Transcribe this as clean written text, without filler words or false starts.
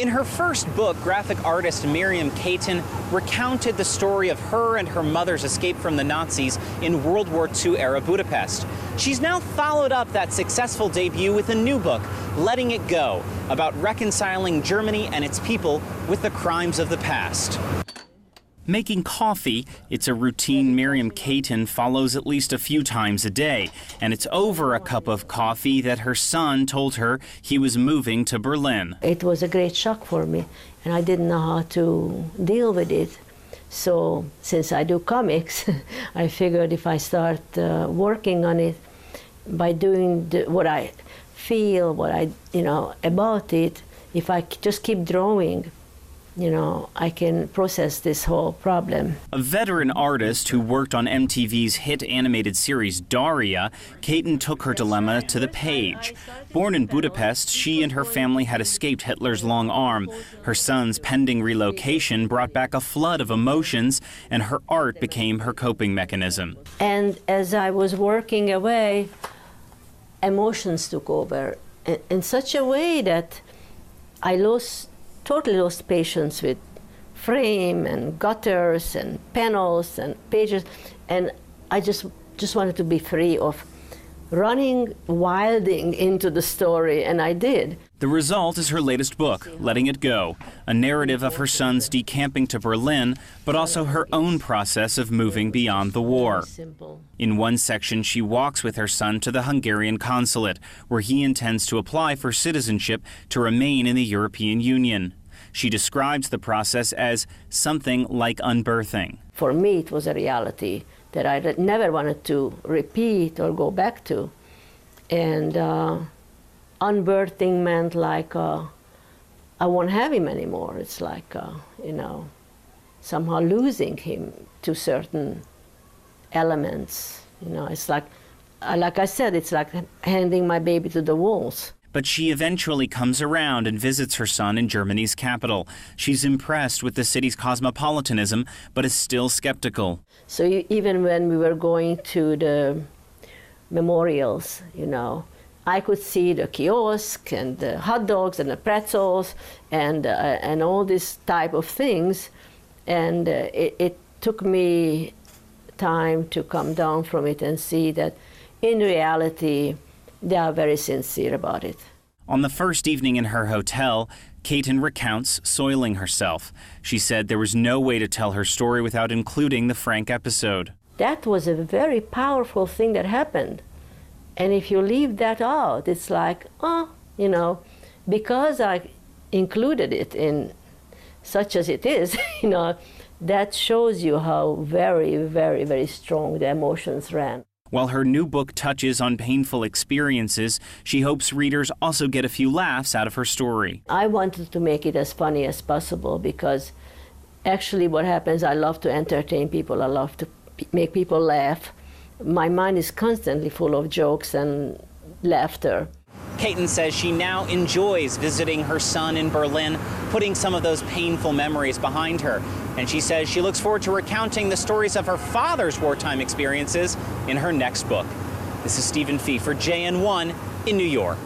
In her first book, graphic artist Miriam Katin recounted the story of her and her mother's escape from the Nazis in World War II-era Budapest. She's now followed up that successful debut with a new book, Letting It Go, about reconciling Germany and its people with the crimes of the past. Making coffee, it's a routine Miriam Katin follows at least a few times a day, and it's over a cup of coffee that her son told her he was moving to Berlin. It was a great shock for me, and I didn't know how to deal with it. So, since I do comics, I figured if I start working on it by doing what I feel, about it, if I just keep drawing, I can process this whole problem. A veteran artist who worked on MTV's hit animated series Daria, Katin took her dilemma to the page. Born in Budapest, she and her family had escaped Hitler's long arm. Her son's pending relocation brought back a flood of emotions, and her art became her coping mechanism. And as I was working away, emotions took over in such a way that I totally lost patience with frame and gutters and panels and pages, and I just wanted to be free of running, wilding into the story, and I did. The result is her latest book, Letting It Go, a narrative of her son's decamping to Berlin, but also her own process of moving beyond the war. In one section, she walks with her son to the Hungarian consulate, where he intends to apply for citizenship to remain in the European Union. She describes the process as something like unbirthing. For me, it was a reality that I never wanted to repeat or go back to. And unbirthing meant like I won't have him anymore. It's like, somehow losing him to certain elements. It's like I said, it's like handing my baby to the wolves. But she eventually comes around and visits her son in Germany's capital. She's impressed with the city's cosmopolitanism, but is still skeptical. So even when we were going to the memorials, I could see the kiosk and the hot dogs and the pretzels and all this type of things. And it took me time to come down from it and see that in reality, they are very sincere about it. On the first evening in her hotel, Katin recounts soiling herself. She said there was no way to tell her story without including the Frank episode. That was a very powerful thing that happened. And if you leave that out, it's like, because I included it in such as it is, that shows you how very, very, very strong the emotions ran. While her new book touches on painful experiences, she hopes readers also get a few laughs out of her story. I wanted to make it as funny as possible because actually what happens, I love to entertain people, I love to make people laugh. My mind is constantly full of jokes and laughter. Katin says she now enjoys visiting her son in Berlin, putting some of those painful memories behind her. And she says she looks forward to recounting the stories of her father's wartime experiences in her next book. This is Stephen Fee for JN1 in New York.